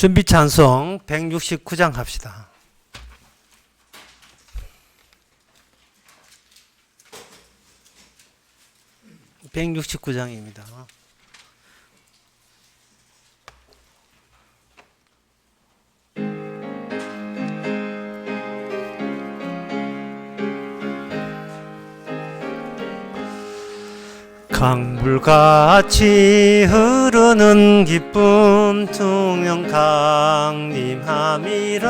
준비 찬송 169장 합시다. 169장입니다. 강물같이 흐르는 기쁨 통영 강림함이라.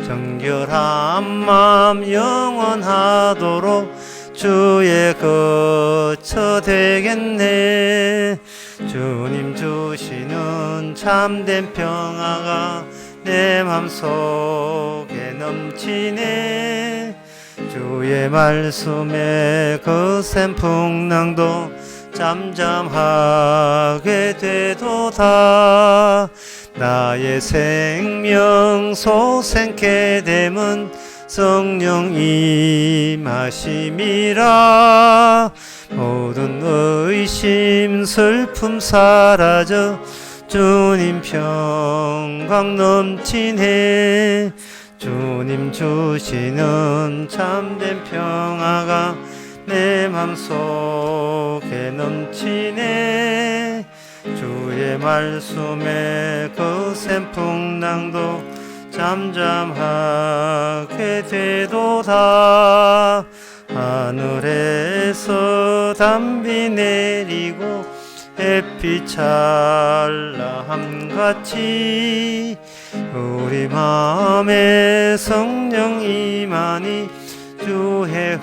정결한 맘 영원하도록 주의 거처 되겠네. 주님 주시는 참된 평화가 내 맘속에 넘치네. 주의 말씀에 거센 풍랑도 잠잠하게 되도다. 나의 생명 소생케 됨은 성령 임하심이라. 모든 의심 슬픔 사라져 주님 평강 넘치네. 주님 주시는 참된 평화가 내 맘속에 넘치네. 주의 말씀에 거센 풍랑도 잠잠하게 되도다. 하늘에서 담비 내리고 햇빛 찬란함같이 우리 마음에 성령 임하니 주의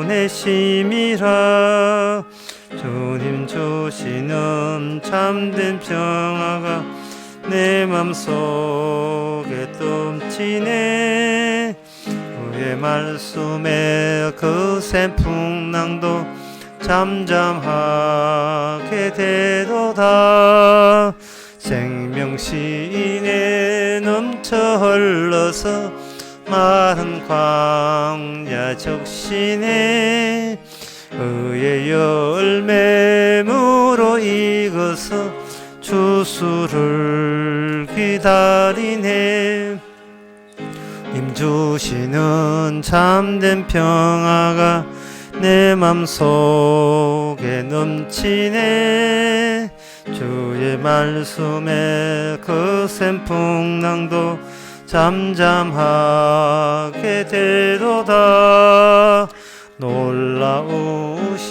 보내심이라. 주님 주시는 참된 평화가 내 맘속에 넘치네. 주의 말씀에 거센 풍랑도 잠잠하게 되도다. 생명시인에 넘쳐 흘러서 마른 광야 적시네. 의의 열매 물어 익어서 추수를 기다리네. 님 주시는 참된 평화가 내 맘속에 넘치네. 주의 말씀에 거센 풍랑도 잠잠하게 되도다. 놀라우신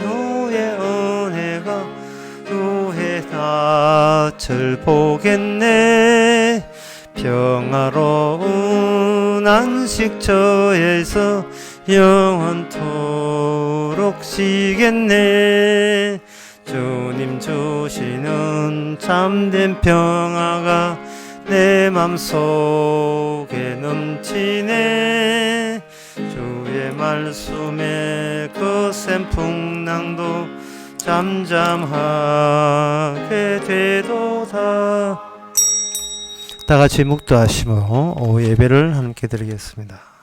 주의 은혜가 주의 낯을 보겠네. 평화로운 안식처에서 영원토록 쉬겠네. 주님 주시는 참된 평화가 내 맘속에 넘치네. 주의 말씀에 거센 풍랑도 잠잠하게 되도다. 다 같이 묵도하시며 예배를 함께 드리겠습니다.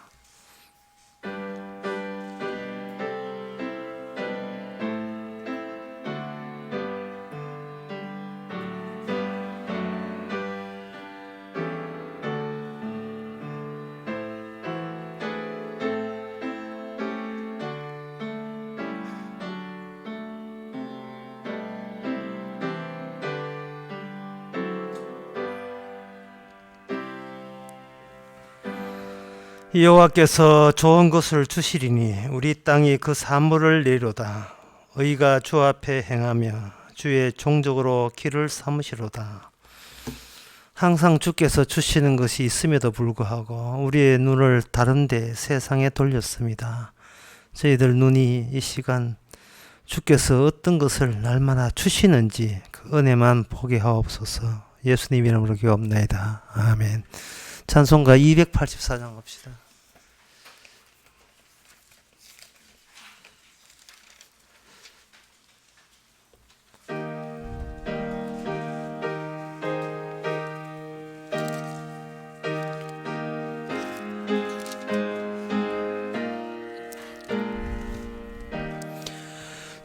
여호와께서 좋은 것을 주시리니 우리 땅이 그 산물을 내리로다. 의가 주 앞에 행하며 주의 종족으로 길을 삼으시로다. 항상 주께서 주시는 것이 있음에도 불구하고 우리의 눈을 다른 데 세상에 돌렸습니다. 저희들 눈이 이 시간 주께서 어떤 것을 날마다 주시는지 그 은혜만 보게 하옵소서. 예수님 이름으로 기도합나이다. 아멘. 찬송가 284장 합시다.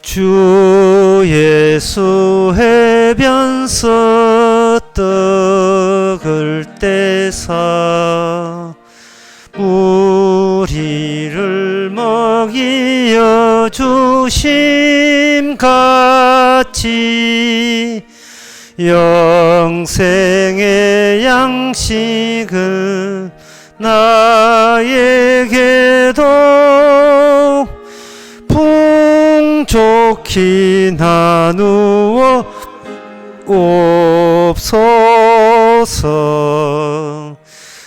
주 예수 해변서 떡을 떼사 우리를 먹이어 주심같이 영생의 양식을 나에게도 풍족히 나누어 옵소서.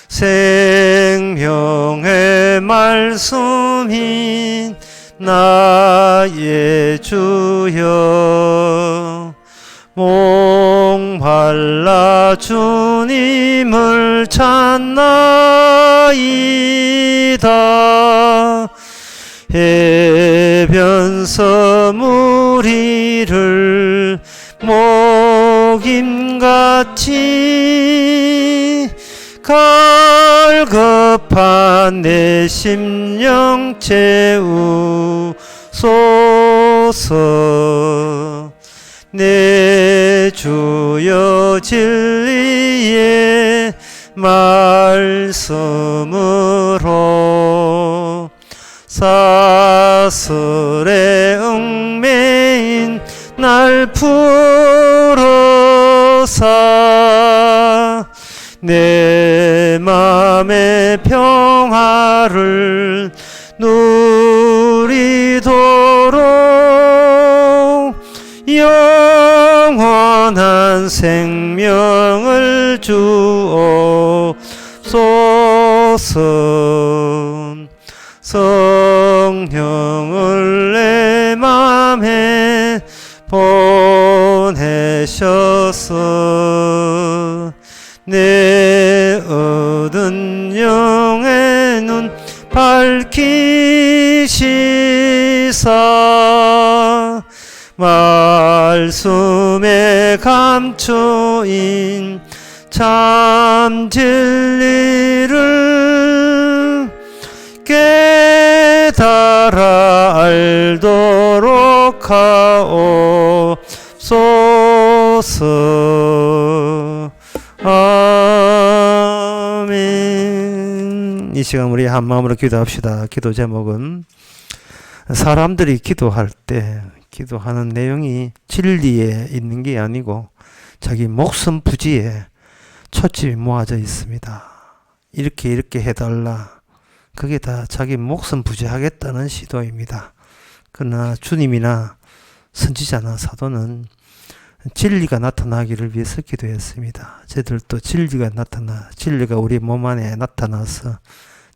생명의 말씀인 나의 주여, 목말라 주님을 찾나이다. 해변서 무리를 먹임같이 갈급한 내 심령 채우소서. 내 주여 진리의 말씀으로 사슬에 얽매인 날 풀어사 내 맘의 평화를 누리도록 영원한 생명을 주옵소서. 성령을 내 맘에 보내셔서 내 얻은 영의 눈 밝히시사 말씀에 감추인 참 진리를 깨달아 알도록 하옵소서. 아멘. 이 시간 우리 한 마음으로 기도합시다. 기도 제목은 사람들이 기도할 때 기도하는 내용이 진리에 있는 게 아니고 자기 목숨 부지에 초점이 모아져 있습니다. 이렇게 해달라. 그게 다 자기 목숨 부지하겠다는 시도입니다. 그러나 주님이나 선지자나 사도는 진리가 나타나기를 위해서 기도했습니다. 저희들도 진리가 우리 몸 안에 나타나서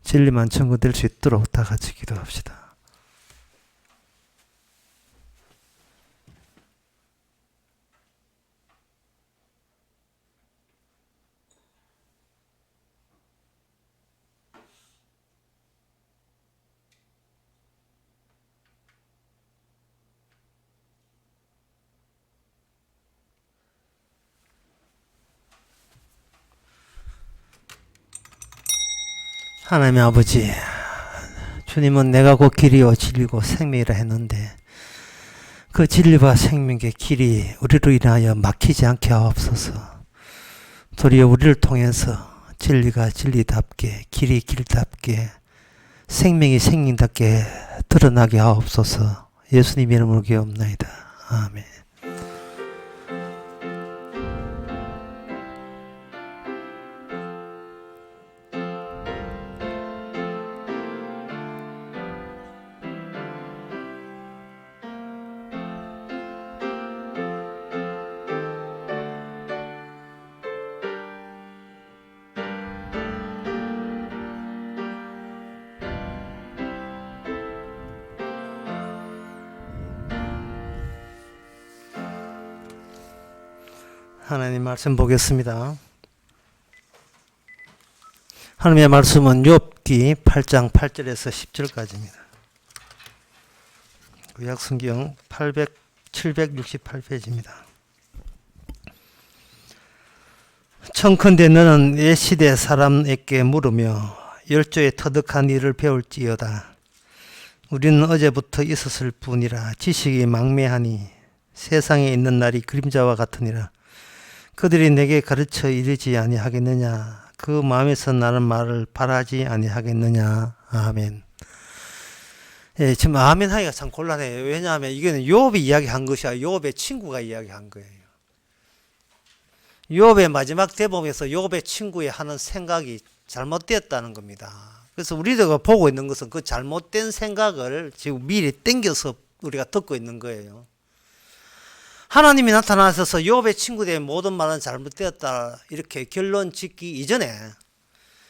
진리만 증거될 수 있도록 다 같이 기도합시다. 하나님의 아버지, 주님은 내가 곧 길이요 진리고 생명이라 했는데 그 진리와 생명의 길이 우리로 인하여 막히지 않게 하옵소서. 도리어 우리를 통해서 진리가 진리답게, 길이 길답게, 생명이 생명답게 드러나게 하옵소서. 예수님 이름으로 기도합나이다. 아멘. 하나님 말씀 보겠습니다. 하나님의 말씀은 욥기 8장 8절에서 10절까지입니다. 구약성경 768페이지입니다. 청컨대 너는 내 시대 사람에게 물으며 열조의 터득한 일을 배울지어다. 우리는 어제부터 있었을 뿐이라 지식이 망매하니 세상에 있는 날이 그림자와 같으니라. 그들이 내게 가르쳐 이르지 아니하겠느냐? 그 마음에서 나는 말을 바라지 아니하겠느냐? 아멘. 예, 지금 아멘 하기가 참 곤란해요. 왜냐하면 이거는 욥이 이야기한 것이 아니라 욥의 친구가 이야기한 거예요. 욥의 마지막 대목에서 욥의 친구의 하는 생각이 잘못되었다는 겁니다. 그래서 우리가 보고 있는 것은 그 잘못된 생각을 지금 미리 땡겨서 우리가 듣고 있는 거예요. 하나님이 나타나셔서 욥의 친구들의 모든 말은 잘못되었다 이렇게 결론 짓기 이전에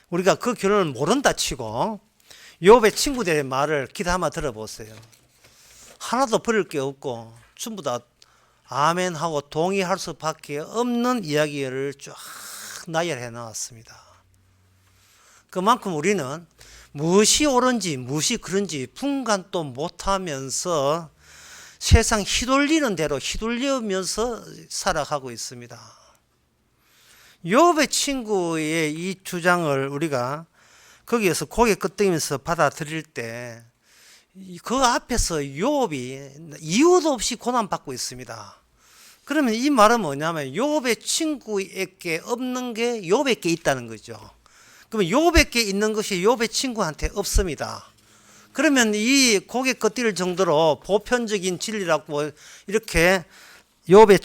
우리가 그 결론을 모른다 치고 욥의 친구들의 말을 귀담아 들어보세요. 하나도 버릴 게 없고 전부 다 아멘하고 동의할 수밖에 없는 이야기를 쫙 나열해 나왔습니다. 그만큼 우리는 무엇이 옳은지 무엇이 그런지 분간도 못하면서 세상 휘둘리는 대로 휘둘리면서 살아가고 있습니다. 욥의 친구의 이 주장을 우리가 거기에서 고개 끄덕이면서 받아들일 때 그 앞에서 욥이 이유도 없이 고난받고 있습니다. 그러면 이 말은 뭐냐면 욥의 친구에게 없는 게 욥에게 있다는 거죠. 그러면 욥에게 있는 것이 욥의 친구한테 없습니다. 그러면 이 고개 끄덕일 정도로 보편적인 진리라고 이렇게 욥의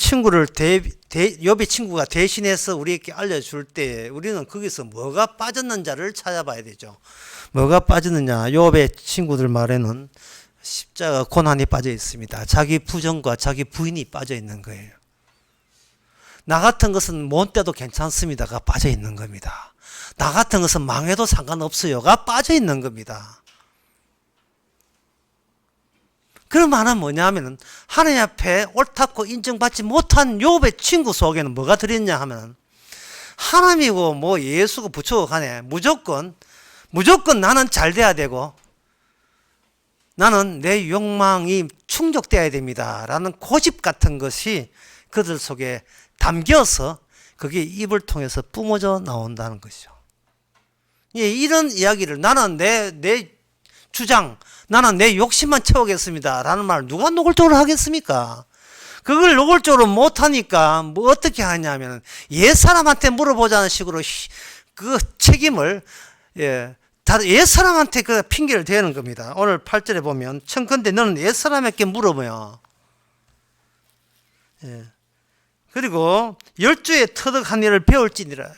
친구가 대신해서 우리에게 알려줄 때 우리는 거기서 뭐가 빠졌는지를 찾아봐야 되죠. 뭐가 빠졌느냐? 욥의 친구들 말에는 십자가 고난이 빠져 있습니다. 자기 부정과 자기 부인이 빠져 있는 거예요. 나 같은 것은 못 돼도 괜찮습니다가 빠져 있는 겁니다. 나 같은 것은 망해도 상관없어요가 빠져 있는 겁니다. 그런 말은 뭐냐면 하나님 앞에 옳다고 인정받지 못한 욥의 친구 속에는 뭐가 들어있냐 하면 하나님이고 뭐 예수고 부처고 간에 무조건 나는 잘 돼야 되고 나는 내 욕망이 충족돼야 됩니다 라는 고집 같은 것이 그들 속에 담겨서 그게 입을 통해서 뿜어져 나온다는 것이죠. 예, 이런 이야기를 나는 내 주장, 나는 내 욕심만 채우겠습니다 라는 말을 누가 노골적으로 하겠습니까? 그걸 노골적으로 못하니까 뭐 어떻게 하냐면 옛사람한테 물어보자는 식으로 그 책임을 옛사람한테 그 핑계를 대는 겁니다. 오늘 8절에 보면 청컨대 너는 옛사람에게 물어보요. 그리고 열주에 터득한 일을 배울지니라.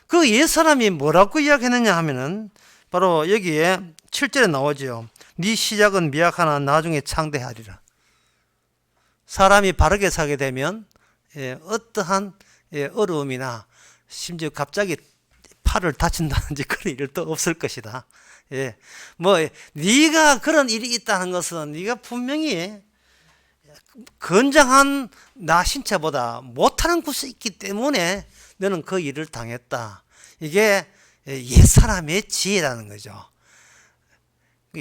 그 옛사람이 뭐라고 이야기했느냐 하면은 바로 여기에 7절에 나오죠. 네 시작은 미약하나 나중에 창대하리라. 사람이 바르게 살게 되면 어떠한 어려움이나 심지어 갑자기 팔을 다친다든지 그런 일도 없을 것이다. 뭐 네가 그런 일이 있다는 것은 네가 분명히 건장한 나 신체보다 못하는 곳이 있기 때문에 너는 그 일을 당했다. 이게 옛사람의 지혜라는 거죠.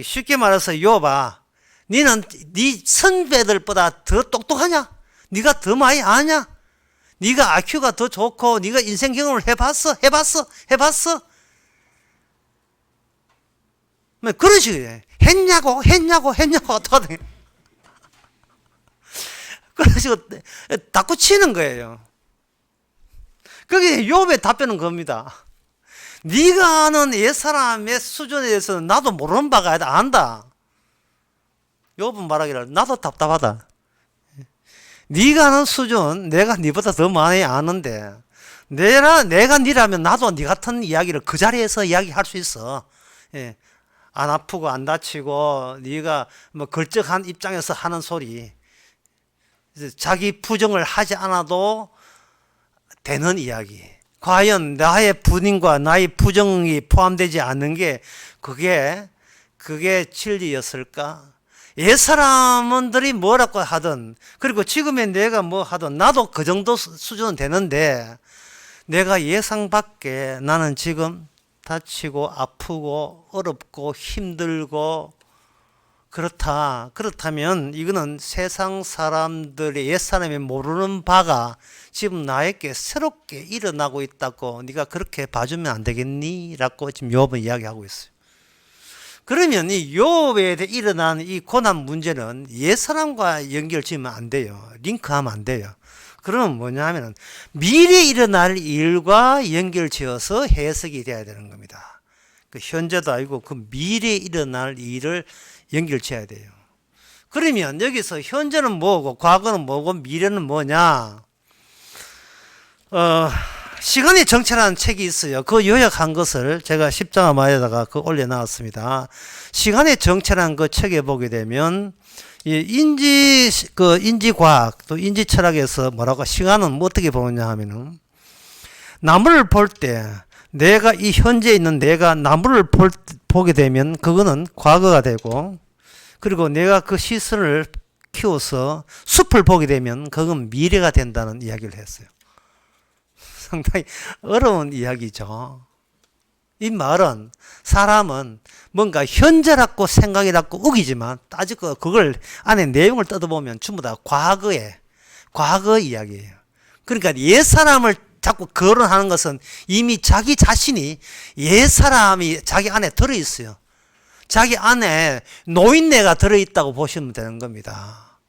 쉽게 말해서 욥아, 너는 네 선배들보다 더 똑똑하냐? 네가 더 많이 아냐? 네가 IQ가 더 좋고 네가 인생 경험을 해봤어? 뭐 그런 식이에요. 했냐고 하거든. 그런 식으로 닦고치는 거예요. 그게 욥의 답변은 겁니다. 네가 아는 옛사람의 수준에 대해서는 나도 모르는 바가 안다. 욥은 말하기를 나도 답답하다. 네가 아는 수준 내가 네보다 더 많이 아는데 내가 네라면 나도 네 같은 이야기를 그 자리에서 이야기할 수 있어. 안 아프고 안 다치고 네가 뭐 걸적한 입장에서 하는 소리, 자기 부정을 하지 않아도 되는 이야기. 과연 나의 분인과 나의 부정이 포함되지 않는 게 그게 진리였을까? 옛사람들이 뭐라고 하든 그리고 지금의 내가 뭐 하든 나도 그 정도 수준은 되는데 내가 예상 밖에 나는 지금 다치고 아프고 어렵고 힘들고 그렇다면 이거는 세상 사람들의 옛사람이 모르는 바가 지금 나에게 새롭게 일어나고 있다고 네가 그렇게 봐주면 안 되겠니? 라고 지금 욥은 이야기하고 있어요. 그러면 이 욥에 일어난 이 고난 문제는 옛사람과 연결 지으면 안 돼요. 링크하면 안 돼요. 그러면 뭐냐 하면은 미래에 일어날 일과 연결지어서 해석이 돼야 되는 겁니다. 그 현재도 아니고 그 미래에 일어날 일을 연결지어야 돼요. 그러면 여기서 현재는 뭐고 과거는 뭐고 미래는 뭐냐? 시간의 정체라는 책이 있어요. 그 요약한 것을 제가 십자가마에다가 그 올려놨습니다. 시간의 정체라는 그 책에 보게 되면 인지과학 또 인지철학에서 뭐라고 시간은 뭐 어떻게 보느냐 하면은 나무를 볼 때 내가 이 현재에 있는 내가 나무를 보게 되면 그거는 과거가 되고 그리고 내가 그 시선을 키워서 숲을 보게 되면 그건 미래가 된다는 이야기를 했어요. 상당히 어려운 이야기죠. 이 말은 사람은 뭔가 현재라고 생각이라고 우기지만 따지고 그걸 안에 내용을 뜯어보면 전부 다 과거 이야기예요. 그러니까 옛사람을 자꾸 거론하는 것은 이미 자기 자신이 옛사람이 자기 안에 들어있어요. 자기 안에 노인네가 들어있다고 보시면 되는 겁니다.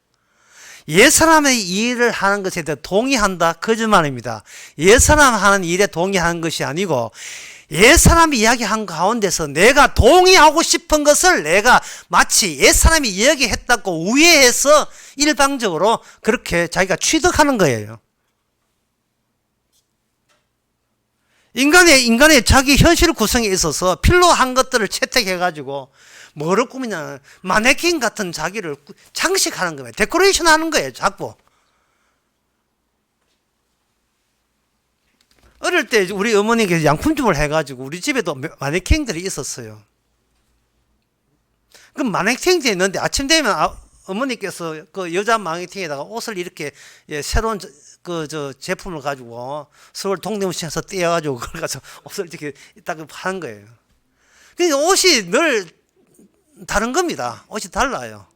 옛사람의 일을 하는 것에 대해 동의한다? 거짓말입니다. 옛사람 하는 일에 동의하는 것이 아니고 옛사람이 이야기한 가운데서 내가 동의하고 싶은 것을 내가 마치 옛사람이 이야기했다고 우회해서 일방적으로 그렇게 자기가 취득하는 거예요. 인간의 자기 현실 구성에 있어서 필요한 것들을 채택해가지고 뭐를 꾸미냐, 마네킹 같은 자기를 장식하는 거예요. 데코레이션 하는 거예요, 자꾸. 어릴 때 우리 어머니께서 양품점을 해가지고 우리 집에도 마네킹들이 있었어요. 그 마네킹들이 있는데 아침 되면 어머니께서 그 여자 마네킹에다가 옷을 이렇게 새로운 제품을 가지고 서울 동대문시에서 떼어가지고 그걸 가서 옷을 이렇게 딱 하는 거예요. 근데 옷이 늘 다른 겁니다. 옷이 달라요.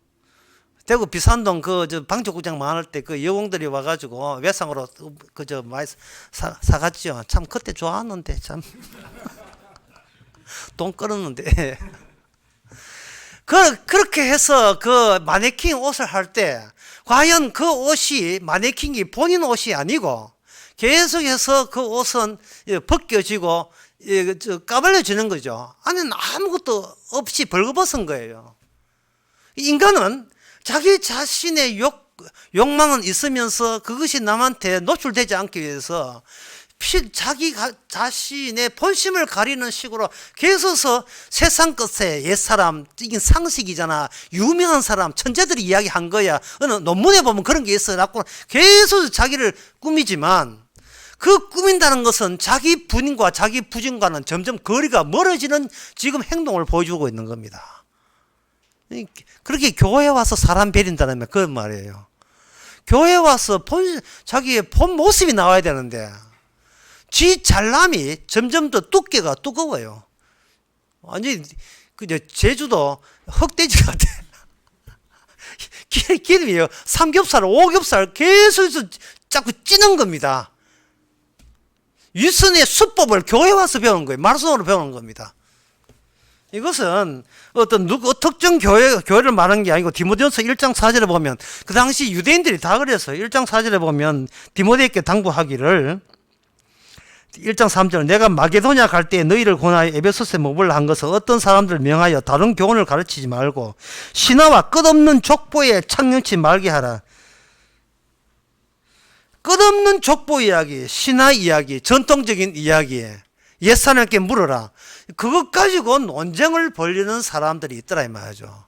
대구 비산동 방촉구장 많을 때 그 여공들이 와가지고 외상으로 많이 사갔죠. 참 그때 좋았는데 참 돈 끌었는데 그렇게 해서 그 마네킹 옷을 할 때 과연 그 옷이 마네킹이 본인 옷이 아니고 계속해서 그 옷은 벗겨지고 까발려지는 거죠. 안에는 아무것도 없이 벌거벗은 거예요. 인간은 자기 자신의 욕망은 있으면서 그것이 남한테 노출되지 않기 위해서 자기 자신의 본심을 가리는 식으로 계속해서 세상 끝에 옛사람, 이게 상식이잖아. 유명한 사람, 천재들이 이야기한 거야. 어느 논문에 보면 그런 게 있어요. 계속 자기를 꾸미지만 그 꾸민다는 것은 자기 본인과 자기 부진과는 점점 거리가 멀어지는 지금 행동을 보여주고 있는 겁니다. 그렇게 교회에 와서 사람 베린다는 말, 그런 말이에요. 교회에 와서 자기의 본 모습이 나와야 되는데 지 잘남이 점점 더 두께가 두꺼워요. 완전히 제주도 흑돼지 같아. 기름이에요. 삼겹살, 오겹살 계속해서 자꾸 찌는 겁니다. 유선의 수법을 교회 와서 배우는 거예요. 말씀으로 배우는 겁니다. 이것은 어떤 특정 교회를 말하는 게 아니고 디모데전서 1장 4절에 보면 그 당시 유대인들이 다 그랬어요. 1장 4절에 보면 디모데에게 당부하기를 1장 3절 내가 마게도냐 갈 때 너희를 권하여 에베소서에 머물러 한 것은 어떤 사람들을 명하여 다른 교훈을 가르치지 말고 신화와 끝없는 족보에 착용치 말게 하라. 끝없는 족보 이야기, 신화 이야기, 전통적인 이야기, 옛사람께 물어라. 그것 가지고 논쟁을 벌이는 사람들이 있더라 이 말이죠.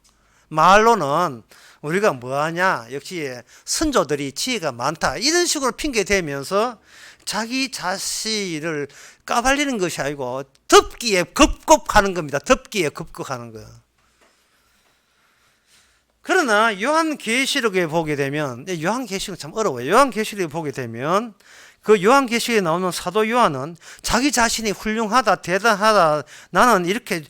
말로는 우리가 뭐하냐, 역시 선조들이 지혜가 많다 이런 식으로 핑계대면서 자기 자신을 까발리는 것이 아니고 덮기에 급급하는 겁니다. 덮기에 급급하는 거예요. 그러나 요한계시록에 보게 되면, 요한계시록 참 어려워요. 요한계시록에 보게 되면 그 요한계시록에 나오는 사도 요한은 자기 자신이 훌륭하다, 대단하다, 나는 이렇게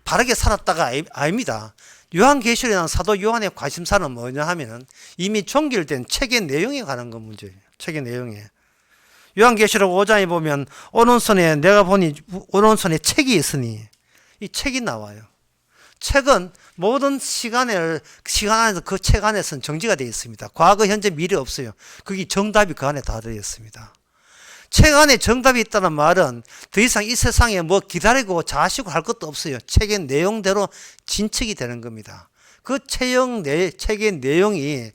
바르게 살았다가 아닙니다. 요한계시록에 나오는 사도 요한의 관심사는 뭐냐 하면은 이미 종결된 책의 내용에 관한 건 문제예요. 책의 내용에. 요한계시록 5장에 보면 오른손에 내가 보니 오른손에 책이 있으니 이 책이 나와요. 책은 모든 시간 안에서 그 책 안에서는 정지가 되어 있습니다. 과거, 현재, 미래 없어요. 그게 정답이 그 안에 다 들어 있습니다. 책 안에 정답이 있다는 말은 더 이상 이 세상에 뭐 기다리고 자시고 할 것도 없어요. 책의 내용대로 진척이 되는 겁니다. 그 책의 내용이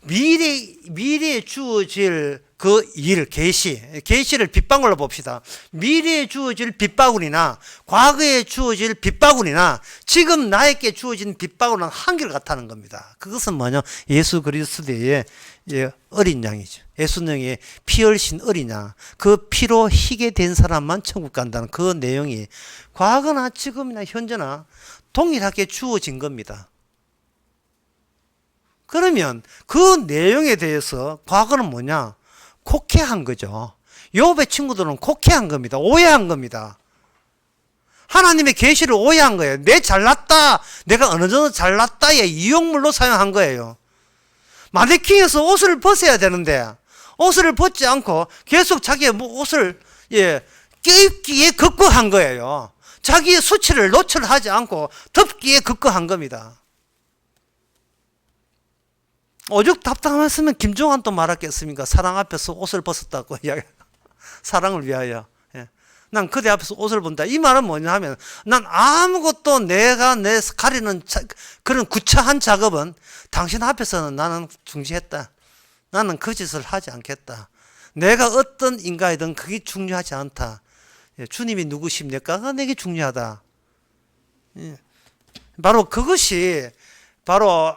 미래에 주어질 그 일, 계시를 빗방울로 봅시다. 미래에 주어질 빗방울이나 과거에 주어질 빗방울이나 지금 나에게 주어진 빗방울은 한결같다는 겁니다. 그것은 뭐냐? 예수 그리스도의 어린 양이죠. 예수님의 피 흘린 어린 양. 그 피로 희게 된 사람만 천국 간다는 그 내용이 과거나 지금이나 현재나 동일하게 주어진 겁니다. 그러면 그 내용에 대해서 과거는 뭐냐? 곡해한 거죠. 욥의 친구들은 곡해한 겁니다. 오해한 겁니다. 하나님의 계시를 오해한 거예요. 내 잘났다, 내가 어느 정도 잘났다의 이용물로 사용한 거예요. 마네킹에서 옷을 벗어야 되는데 옷을 벗지 않고 계속 자기의 옷을 껴입기에 급거한 거예요. 자기의 수치를 노출하지 않고 덮기에 급거한 겁니다. 오죽 답답했으면 김종환 또 말했겠습니까? 사랑 앞에서 옷을 벗었다고 이야기. 사랑을 위하여. 난 그대 앞에서 옷을 본다. 이 말은 뭐냐 하면 난 아무것도 내가 가리는 그런 구차한 작업은 당신 앞에서는 나는 중지했다. 나는 그 짓을 하지 않겠다. 내가 어떤 인간이든 그게 중요하지 않다. 주님이 누구십니까? 내게 중요하다. 바로 그것이 바로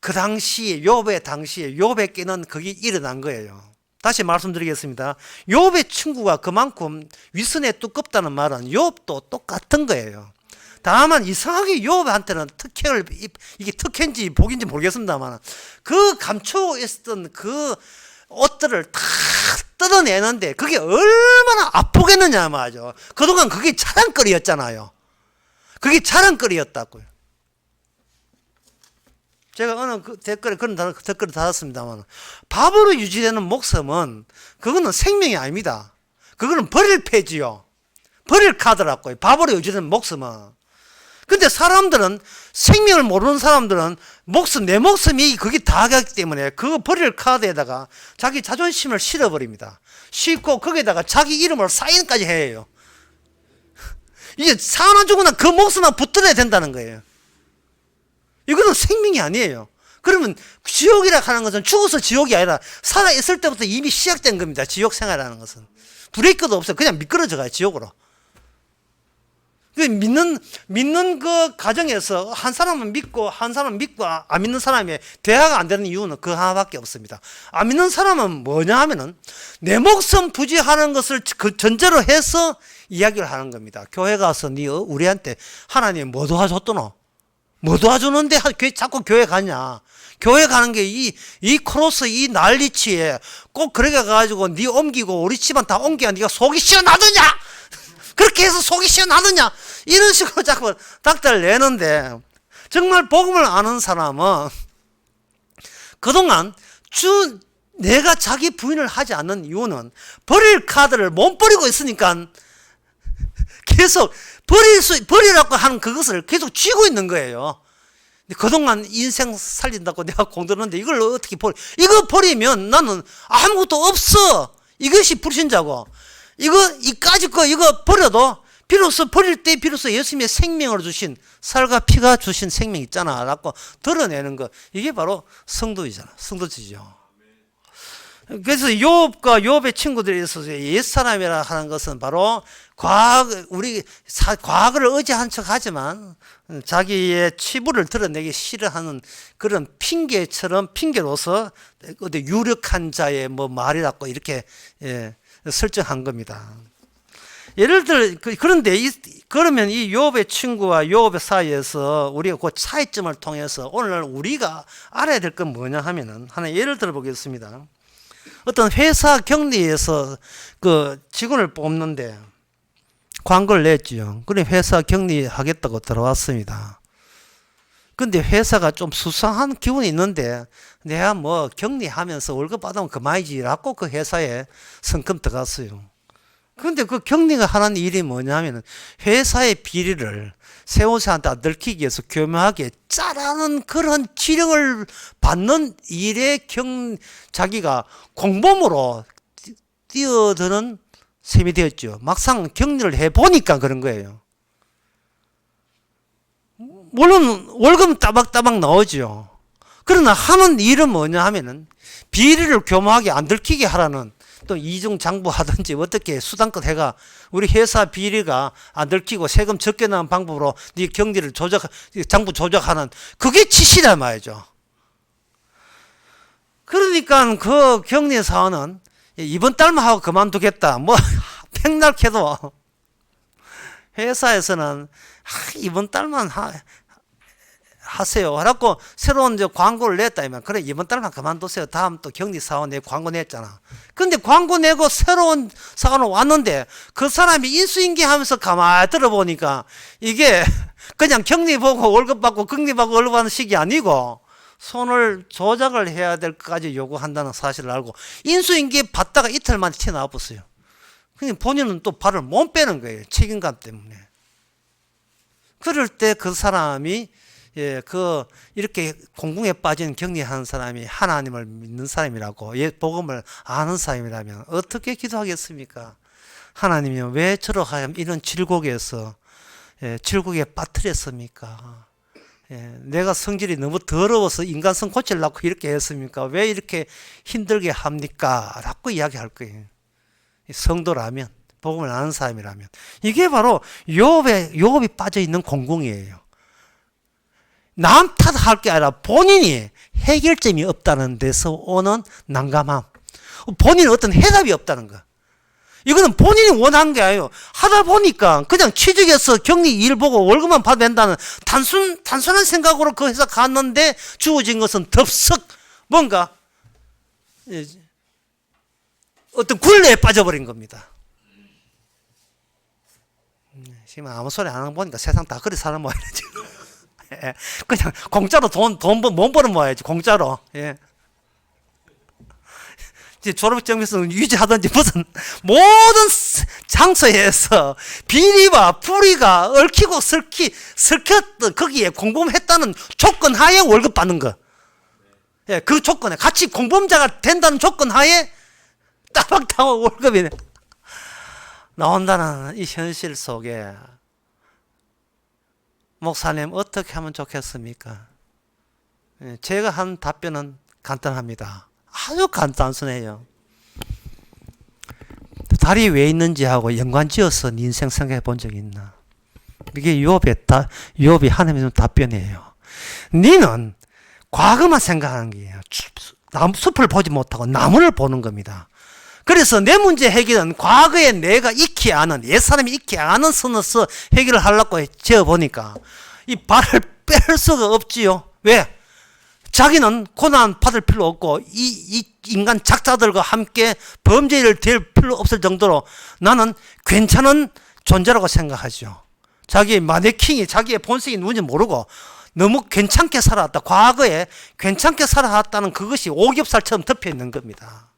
그 당시 욥에게는 그게 일어난 거예요. 다시 말씀드리겠습니다. 욥의 친구가 그만큼 위선에 두껍다는 말은 욥도 똑같은 거예요. 다만 이상하게 욥한테는 이게 특혜인지 복인지 모르겠습니다만 그 감추어 있었던 그 옷들을 다 뜯어내는데 그게 얼마나 아프겠느냐 말이죠. 그동안 그게 자랑거리였잖아요. 그게 자랑거리였다고요. 제가 어느 그런 댓글을 달았습니다만 밥으로 유지되는 목숨은 그거는 생명이 아닙니다. 그거는 버릴 폐지요. 버릴 카드라고요. 밥으로 유지되는 목숨은. 근데 사람들은 생명을 모르는 사람들은 내 목숨이 그게 다가기 때문에 그 버릴 카드에다가 자기 자존심을 실어버립니다. 싣고 거기에다가 자기 이름을 사인까지 해요. 이제 사나 죽으나 그 목숨만 붙들어야 된다는 거예요. 이거는 생명이 아니에요. 그러면 지옥이라 하는 것은 죽어서 지옥이 아니라 살아있을 때부터 이미 시작된 겁니다. 지옥 생활이라는 것은. 브레이크도 없어요. 그냥 미끄러져 가요. 지옥으로. 믿는 그 가정에서 한 사람은 믿고 한 사람은 믿고 안 믿는 사람이 대화가 안 되는 이유는 그 하나밖에 없습니다. 안 믿는 사람은 뭐냐 하면은 내 목숨 부지하는 것을 그 전제로 해서 이야기를 하는 겁니다. 교회 가서 우리한테 하나님 뭐 도와줬더노? 뭐 도와주는데 자꾸 교회 가냐? 교회 가는 게 이 크로스 이 난리치에 꼭 그렇게 가가지고 네 옮기고 우리 집안 다 옮겨야 네가 속이 시원하느냐? 그렇게 해서 속이 시원하느냐? 이런 식으로 자꾸 닥달을 내는데 정말 복음을 아는 사람은 그동안 내가 자기 부인을 하지 않는 이유는 버릴 카드를 못 버리고 있으니까 계속 버리라고 하는 그것을 계속 쥐고 있는 거예요. 그동안 인생 살린다고 내가 공들었는데 이걸 어떻게 이거 버리면 나는 아무것도 없어. 이것이 불신자고. 이까짓 거 이거 버려도 버릴 때 비로소 예수님의 생명을 주신 살과 피가 주신 생명 있잖아. 라고 드러내는 거. 이게 바로 성도이잖아. 성도지죠. 그래서 욥의 친구들에 있어서 옛사람이라 하는 것은 바로 과거를 의지한 척 하지만 자기의 치부를 드러내기 싫어하는 그런 핑계로서 유력한 자의 말이라고 이렇게 설정한 겁니다. 예를 들어, 그러면 이 욥의 친구와 욥의 사이에서 우리가 그 차이점을 통해서 오늘 우리가 알아야 될 건 뭐냐 하면은 하나 예를 들어 보겠습니다. 어떤 회사 격리에서 그 직원을 뽑는데 광고를 냈지요. 그래 회사 격리하겠다고 들어왔습니다. 근데 회사가 좀 수상한 기운이 있는데 내가 격리하면서 월급 받으면 그만이지라고 그 회사에 성큼 들어갔어요. 그런데 그 격리가 하는 일이 뭐냐면은 회사의 비리를 세워서한테 안 들키기 위해서 교묘하게 짜라는 그런 지령을 받는 일에 자기가 공범으로 뛰어드는 셈이 되었죠. 막상 격리를 해보니까 그런 거예요. 물론 월급은 따박따박 나오죠. 그러나 하는 일은 뭐냐 하면은 비리를 교묘하게 안 들키게 하라는 또 이중장부하든지 어떻게 수단껏 해가 우리 회사 비리가 안 들키고 세금 적게 나는 방법으로 네 경리를 장부 조작하는 그게 지시란 말이죠. 그러니까 그 격리사원은 이번 달만 하고 그만두겠다. 뭐 백날 캐도 회사에서는 이번 달만 하세요. 하라고 새로운 광고를 냈다. 그래, 이번 달만 그만두세요. 다음 또 격리사원 내 광고 냈잖아. 근데 광고 내고 새로운 사원을 왔는데 그 사람이 인수인계 하면서 가만히 들어보니까 이게 그냥 격리 보고 월급 받고 격리 받고 월급 받는 식이 아니고 손을 조작을 해야 될 것까지 요구한다는 사실을 알고 인수인계 받다가 이틀 만에 튀어나와 버렸어요. 근데 본인은 또 발을 못 빼는 거예요. 책임감 때문에. 그럴 때 그 사람이 이렇게 공궁에 빠진 격리하는 사람이 하나님을 믿는 사람이라고, 복음을 아는 사람이라면 어떻게 기도하겠습니까? 하나님이 왜 저러 하면 이런 질곡에서, 질곡에 빠뜨렸습니까? 내가 성질이 너무 더러워서 인간성 고치려고 이렇게 했습니까? 왜 이렇게 힘들게 합니까? 라고 이야기할 거예요. 성도라면, 복음을 아는 사람이라면. 이게 바로 욥이 빠져있는 공궁이에요. 남 탓할 게 아니라 본인이 해결점이 없다는 데서 오는 난감함. 본인은 어떤 해답이 없다는 거. 이거는 본인이 원한 게 아니에요. 하다 보니까 그냥 취직해서 격리 일 보고 월급만 받아야 된다는 단순한 생각으로 그 회사 갔는데 주어진 것은 덥석 뭔가 어떤 굴레에 빠져버린 겁니다. 지금 아무 소리 안 하고 보니까 세상 다 그리 사는 모양이네, 지금. 그냥 공짜로 돈 못 벌어 모아야지, 공짜로. 예. 이제 졸업증명서 유지하든지 무슨 모든 장소에서 비리와 불의가 얽히고 설켰던 거기에 공범했다는 조건 하에 월급 받는 거. 예, 그 조건에 같이 공범자가 된다는 조건 하에 따박따박 월급이 나온다는 이 현실 속에 목사님 어떻게 하면 좋겠습니까? 제가 한 답변은 간단합니다. 아주 단순해요. 달이 왜 있는지 하고 연관지어서 네 인생 생각해 본 적이 있나? 이게 욥이 하나님의 답변이에요. 너는 과거만 생각하는 게예요. 숲을 보지 못하고 나무를 보는 겁니다. 그래서 내 문제 해결은 과거에 내가 익히 아는, 옛사람이 익히 아는 선에서 해결을 하려고 지어보니까 이 발을 뺄 수가 없지요. 왜? 자기는 고난 받을 필요 없고 이 인간 작자들과 함께 범죄를 될 필요 없을 정도로 나는 괜찮은 존재라고 생각하죠. 자기의 마네킹이 자기의 본성이 누군지 모르고 너무 괜찮게 살아왔다. 과거에 괜찮게 살아왔다는 그것이 오겹살처럼 덮여 있는 겁니다.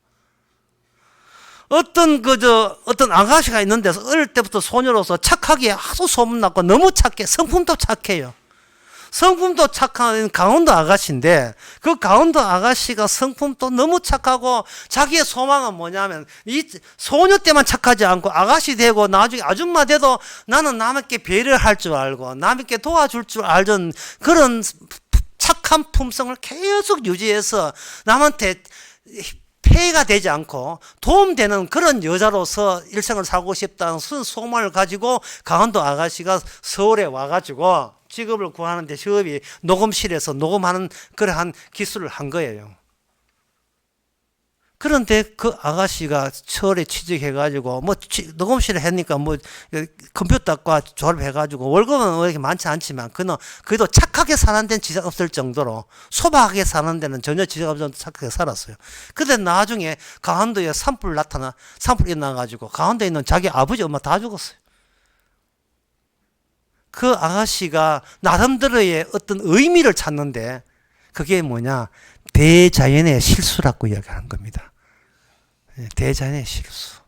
어떤 아가씨가 있는 데서 어릴 때부터 소녀로서 착하게 아주 소문났고 너무 착해. 성품도 착해요. 성품도 착한 강원도 아가씨인데 그 강원도 아가씨가 성품도 너무 착하고 자기의 소망은 뭐냐면 이 소녀 때만 착하지 않고 아가씨 되고 나중에 아줌마 돼도 나는 남에게 배려할 줄 알고 남에게 도와줄 줄 알던 그런 착한 품성을 계속 유지해서 남한테 폐해가 되지 않고 도움되는 그런 여자로서 일생을 살고 싶다는 소망을 가지고 강원도 아가씨가 서울에 와가지고 직업을 구하는데 직업이 녹음실에서 녹음하는 그러한 기술을 한 거예요. 그런데 그 아가씨가 서울에 취직해가지고 녹음실에 하니까 컴퓨터과 졸업해가지고 월급은 그렇게 많지 않지만 그래도 착하게 사는 데는 지장 없을 정도로 소박하게 사는 데는 전혀 지장 없을 정도로 착하게 살았어요. 근데 나중에 강원도에 산불이 나가지고 강원도에 있는 자기 아버지 엄마 다 죽었어요. 그 아가씨가 나름대로의 어떤 의미를 찾는데 그게 뭐냐? 대자연의 실수라고 이야기하는 겁니다. 대자연의 실수.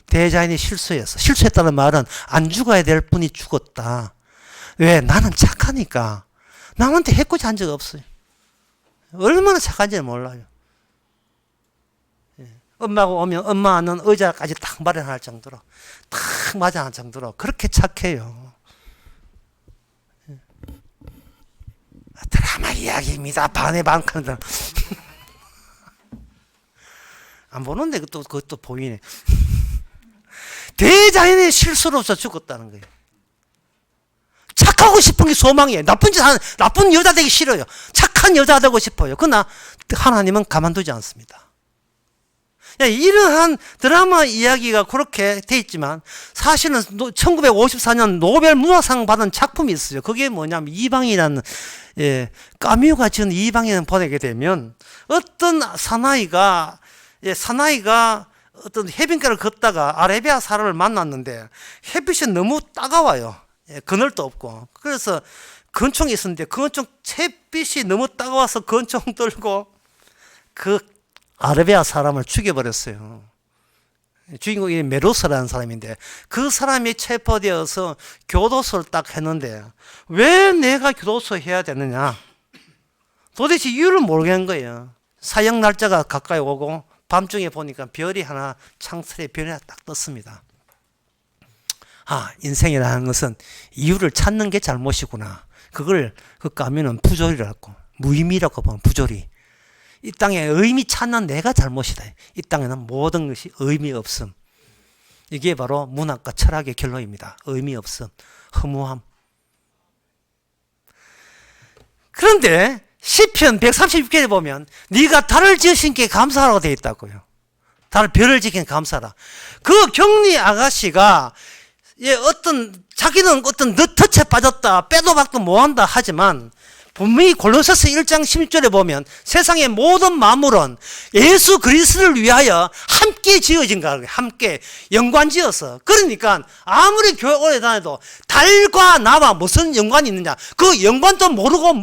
대자연이 실수했어. 실수했다는 말은 안 죽어야 될 분이 죽었다. 왜? 나는 착하니까. 남한테 해코지 한 적 없어요. 얼마나 착한지 몰라요. 엄마가 오면 엄마는 의자까지 딱 마련할 정도로, 딱 맞아할 정도로 그렇게 착해요. 드라마 이야기입니다. 반에 반칸들. 안 보는데 그것도 보이네. 대자연의 실수로서 죽었다는 거예요. 착하고 싶은 게 소망이에요. 나쁜 여자 되기 싫어요. 착한 여자 되고 싶어요. 그러나 하나님은 가만두지 않습니다. 이러한 드라마 이야기가 그렇게 돼 있지만 사실은 1954년 노벨 문학상 받은 작품이 있어요. 그게 뭐냐면 이방이라는, 까뮤가 지은 이방인을 보내게 되면 어떤 사나이가 어떤 해변가를 걷다가 아라비아 사람을 만났는데 햇빛이 너무 따가워요. 그늘도 없고. 그래서 권총이 있었는데 권총 햇빛이 너무 따가워서 권총 들고 그 아라비아 사람을 죽여버렸어요. 주인공이 메로스라는 사람인데 그 사람이 체포되어서 교도소를 딱 했는데 왜 내가 교도소 해야 되느냐? 도대체 이유를 모르겠는 거예요. 사형 날짜가 가까이 오고 밤중에 보니까 별이 하나, 창틀에 별이 하나 딱 떴습니다. 인생이라는 것은 이유를 찾는 게 잘못이구나. 그 까미는 부조리라고, 무의미라고 보면 부조리. 이 땅에 의미 찾는 내가 잘못이다. 이 땅에는 모든 것이 의미 없음. 이게 바로 문학과 철학의 결론입니다. 의미 없음, 허무함. 그런데 시편 136편에 보면 네가 달을 지으신 게 감사하라고 되어 있다고요. 별을 지킨 감사라. 그 격리 아가씨가 자기는 어떤 덫에 빠졌다, 빼도 박도 못한다 하지만 분명히 골로새서 1장 16절에 보면 세상의 모든 만물은 예수 그리스도를 위하여 함께 지어진 거야. 함께 연관지어서. 그러니까 아무리 교회 오래 다녀도 달과 나와 무슨 연관이 있느냐. 그 연관도 모르고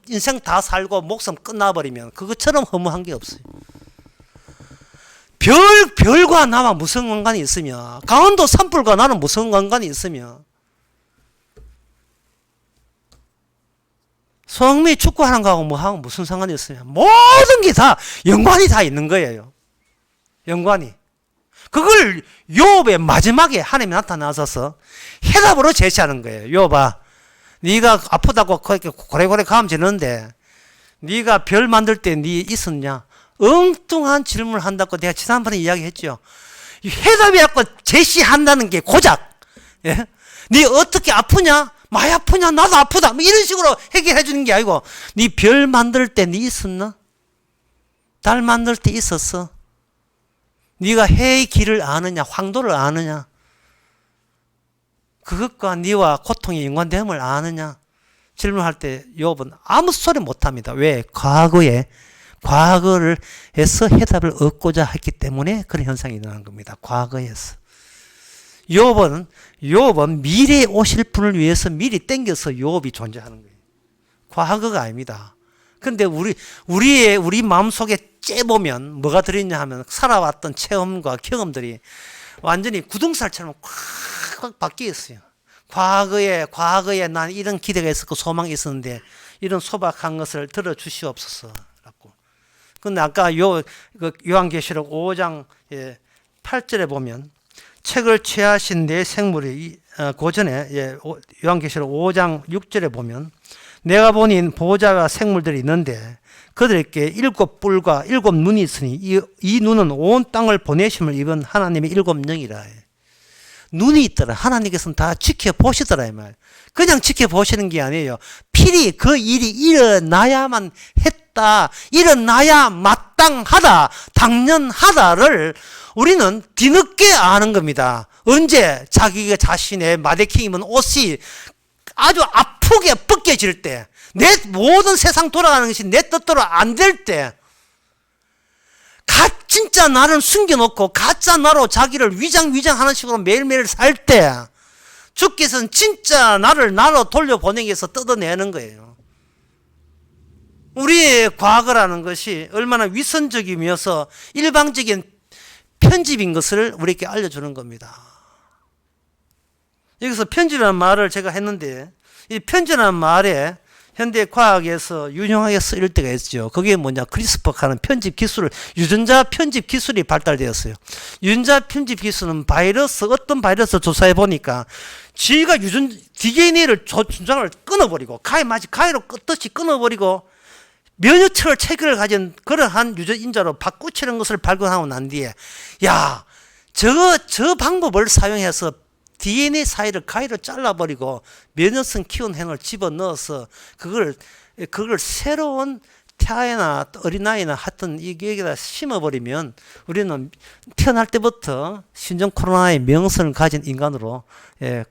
인생 다 살고 목숨 끝나버리면 그것처럼 허무한 게 없어요. 별과 나와 무슨 관관이 있으며, 강원도 산불과 나는 무슨 관관이 있으며, 소흥미 축구하는 거하고 뭐하고 무슨 상관이 있으며, 모든 게 다 연관이 다 있는 거예요. 연관이. 그걸 욥의 마지막에 하나님이 나타나셔서 해답으로 제시하는 거예요. 욥아, 네가 아프다고 그렇게 고래고래 감지는데 네가 별 만들 때 네 있었냐? 엉뚱한 질문을 한다고 내가 지난번에 이야기했죠. 해답이 갖고 제시한다는 게 고작. 예? 네 어떻게 아프냐? 많이 아프냐? 나도 아프다. 뭐 이런 식으로 해결해 주는 게 아니고, 네 별 만들 때 네 있었나? 달 만들 때 있었어? 네가 해의 길을 아느냐? 황도를 아느냐? 그것과 네와 고통의 연관됨을 아느냐? 질문할 때 욥은 아무 소리 못합니다. 왜? 과거를 해서 해답을 얻고자 했기 때문에 그런 현상이 일어나는 겁니다. 과거에서. 욥은 미래에 오실 분을 위해서 미리 땡겨서 욥이 존재하는 거예요. 과거가 아닙니다. 근데 우리 마음속에 째보면 뭐가 들어있냐 하면 살아왔던 체험과 경험들이 완전히 구동살처럼 콱 바뀌어 있어요. 과거에 난 이런 기대가 있었고 소망이 있었는데 이런 소박한 것을 들어주시옵소서. 근데 아까 요한계시록 5장 8절에 보면 책을 취하신 내 생물이 고전에 요한계시록 5장 6절에 보면 내가 보니 보호자와 생물들이 있는데 그들에게 7뿔과 7눈이 있으니 이 눈은 온 땅을 보내심을 입은 하나님의 7영이라. 눈이 있더라. 하나님께서는 다 지켜보시더라 이 말. 그냥 지켜보시는 게 아니에요. 필히 그 일이 일어나야만 했다. 일어나야 마땅하다. 당연하다를 우리는 뒤늦게 아는 겁니다. 언제 자기가 자신의 마네킹이면 옷이 아주 아프게 벗겨질 때, 내 모든 세상 돌아가는 것이 내 뜻대로 안 될 때, 진짜 나를 숨겨놓고 가짜 나로 자기를 위장하는 식으로 매일매일 살 때 주께서는 진짜 나를 나로 돌려보내기 위해서 뜯어내는 거예요. 우리의 과거라는 것이 얼마나 위선적이면서 일방적인 편집인 것을 우리에게 알려주는 겁니다. 여기서 편집이라는 말을 제가 했는데, 이 편집이라는 말에 현대 과학에서 유용하게 쓰일 때가 있죠. 그게 뭐냐, 크리스퍼라는 편집 기술, 유전자 편집 기술이 발달되었어요. 유전자 편집 기술은 어떤 바이러스 조사해 보니까 지가 DNA를 준장을 끊어버리고, 가위로 끄듯이 끊어버리고, 면역체를 체계를 가진 그러한 유전인자로 바꾸치는 것을 발견하고 난 뒤에, 야, 저 방법을 사용해서 DNA 사이를 가위로 잘라버리고 면역성 키운 행을 집어넣어서 그걸 새로운 태아나 어린아이나 하여튼 여기다 심어버리면 우리는 태어날 때부터 신종 코로나의 명성을 가진 인간으로,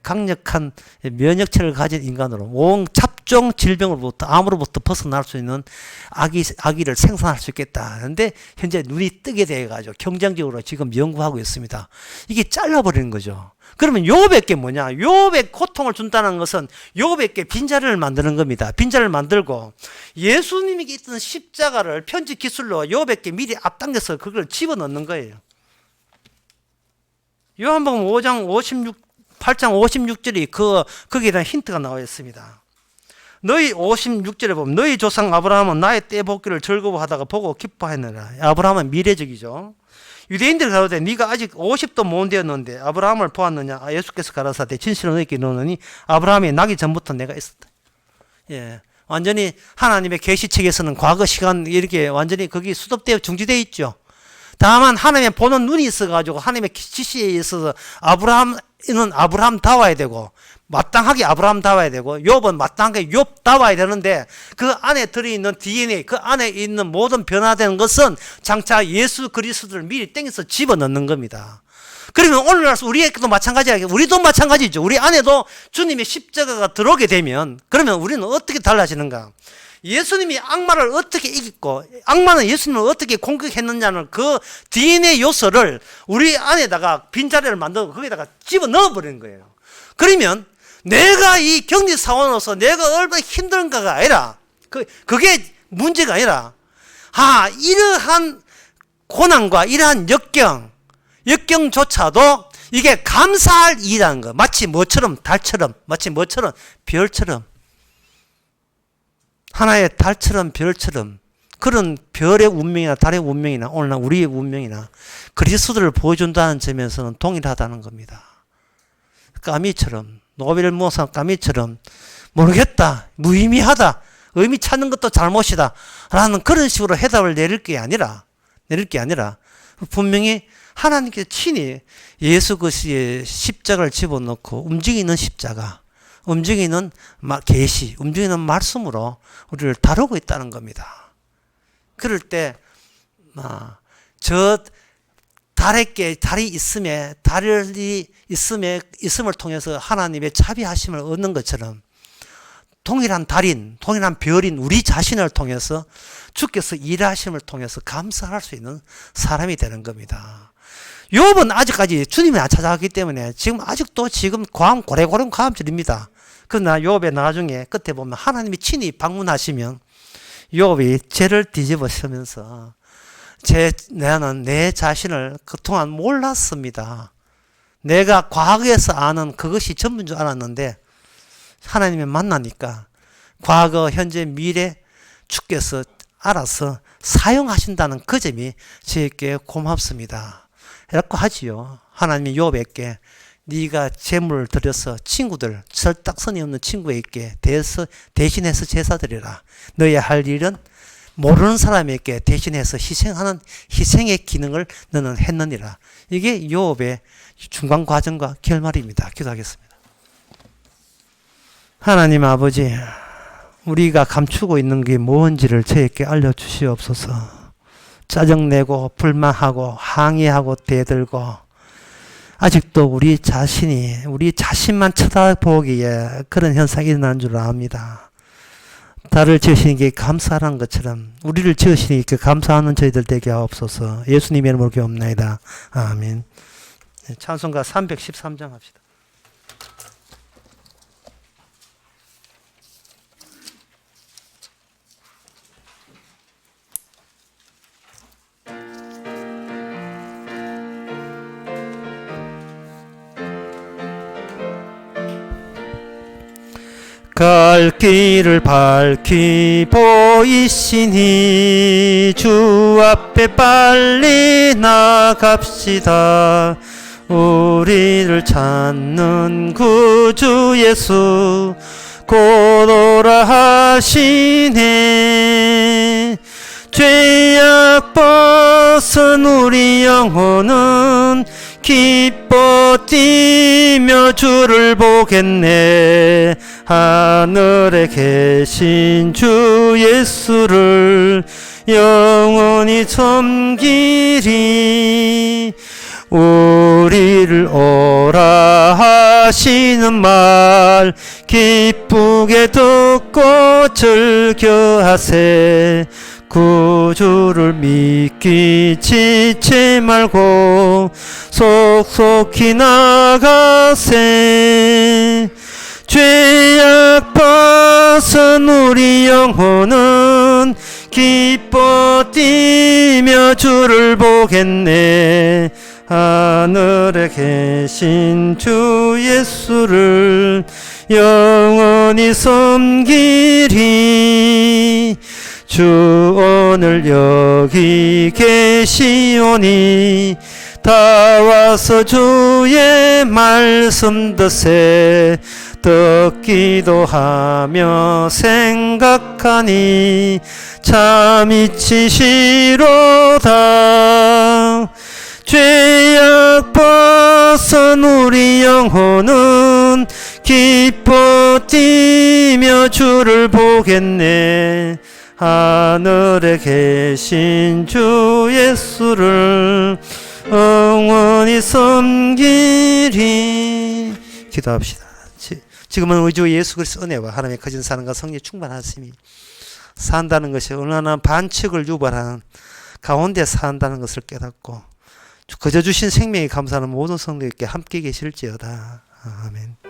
강력한 면역체를 가진 인간으로 온 잡종 질병으로부터 암으로부터 벗어날 수 있는 아기를 생산할 수 있겠다. 그런데 현재 눈이 뜨게 돼가지고 경쟁적으로 지금 연구하고 있습니다. 이게 잘라버리는 거죠. 그러면 요백게 뭐냐? 요백 고통을 준다는 것은 요백게 빈자리를 만드는 겁니다. 빈자리를 만들고 예수님이 있던 십자가를 편집 기술로 요백게 미리 앞당겨서 그걸 집어넣는 거예요. 요한복음 8장 56절이 거기에 대한 힌트가 나와 있습니다. 너희 56절에 보면 너희 조상 아브라함은 나의 때 복기를 즐거워하다가 보고 기뻐했느라. 아브라함은 미래적이죠. 유대인들 가로되 네가 아직 50도 못 되었는데 아브라함을 보았느냐? 예수께서 가라사대 진실로 너희에게 이르노니 아브라함이 나기 전부터 내가 있었다. 완전히 하나님의 계시책에서는 과거 시간 이렇게 완전히 거기 수습되어 중지되어 있죠. 다만 하나님의 보는 눈이 있어가지고 하나님의 지시에 있어서 아브라함은 아브라함다워야 되고 마땅하게 아브라함다워야 되고 욥은 마땅하게 욥다워야 되는데 그 안에 들어있는 DNA, 그 안에 있는 모든 변화되는 것은 장차 예수 그리스도를 미리 땡겨서 집어넣는 겁니다. 그러면 오늘날 우리에게도 마찬가지야. 우리도 마찬가지죠. 우리 안에도 주님의 십자가가 들어오게 되면 그러면 우리는 어떻게 달라지는가? 예수님이 악마를 어떻게 이겼고 악마는 예수님을 어떻게 공격했느냐는 그 DNA 요소를 우리 안에다가 빈자리를 만들고 거기다가 집어넣어 버리는 거예요. 그러면 내가 이 격리 사원으로서 내가 얼마나 힘든가가 아니라 그게 문제가 아니라 이러한 고난과 이러한 역경조차도 이게 감사할 일이라는 거. 마치 뭐처럼 달처럼 마치 뭐처럼 별처럼 하나의 달처럼 별처럼 그런 별의 운명이나 달의 운명이나 오늘날 우리의 운명이나 그리스도를 보여준다는 점에서는 동일하다는 겁니다. 까미처럼 노벨문학상 까미처럼 모르겠다, 무의미하다, 의미 찾는 것도 잘못이다 라는 그런 식으로 해답을 내릴 게 아니라 분명히 하나님께서 친히 예수 그리스도의 십자가를 집어넣고 움직이는 십자가, 움직이는 계시, 움직이는 말씀으로 우리를 다루고 있다는 겁니다. 그럴 때 저 달이 있음을 통해서 하나님의 자비하심을 얻는 것처럼 동일한 별인 우리 자신을 통해서 주께서 일하심을 통해서 감사할 수 있는 사람이 되는 겁니다. 욥은 아직까지 주님이 안 찾아왔기 때문에 아직도 고래고래 과음절입니다. 그러나 욥의 나중에 끝에 보면 하나님이 친히 방문하시면 욥이 죄를 뒤집어쓰면서 나는 내 자신을 그동안 몰랐습니다. 내가 과거에서 아는 그것이 전부인 줄 알았는데 하나님을 만나니까 과거, 현재, 미래 주께서 알아서 사용하신다는 그 점이 저에게 고맙습니다. 이렇게 하지요. 하나님이 욥에게 네가 제물을 드려서 친구들, 설딱선이 없는 친구에게 대신해서 제사 드리라. 너의 할 일은 모르는 사람에게 대신해서 희생하는 희생의 기능을 너는 했느니라. 이게 욥의 중간 과정과 결말입니다. 기도하겠습니다. 하나님 아버지, 우리가 감추고 있는 게 뭔지를 저에게 알려주시옵소서. 짜증내고 불만하고 항의하고 대들고 아직도 우리 자신만 쳐다보기에 그런 현상이 일어나는 줄 압니다. 달을 지으시니까 감사하는 것처럼 우리를 지으시니까 감사하는 저희들 되게 하옵소서. 예수님의 이름으로 기도합니다. 아멘. 찬송가 313장 합시다. 갈 길을 밝히 보이시니 주 앞에 빨리 나갑시다. 우리를 찾는 구주 예수 곧 오라 하시네. 죄악 벗은 우리 영혼은 기뻐 뛰며 주를 보겠네. 하늘에 계신 주 예수를 영원히 섬기리. 우리를 오라 하시는 말 기쁘게 듣고 즐겨하세. 구주를 믿기 지치 말고 속속히 나가세. 죄악 벗은 우리 영혼은 기뻐 뛰며 주를 보겠네. 하늘에 계신 주 예수를 영원히 섬기리. 주 오늘 여기 계시오니 다 와서 주의 말씀 듣세. 듣기도 하며 생각하니 참 이치시로다. 죄악 벗은 우리 영혼은 기뻐 뛰며 주를 보겠네. 하늘에 계신 주 예수를 영원히 섬기리. 기도합시다. 지금은 우리 주 예수 그리스도 은혜와 하나님의 거진 사랑과 성령의 충만하심이 산다는 것이 얼마나 반칙을 유발하는 가운데 산다는 것을 깨닫고 그저 주신 생명에 감사하는 모든 성도에게 함께 계실지어다. 아멘.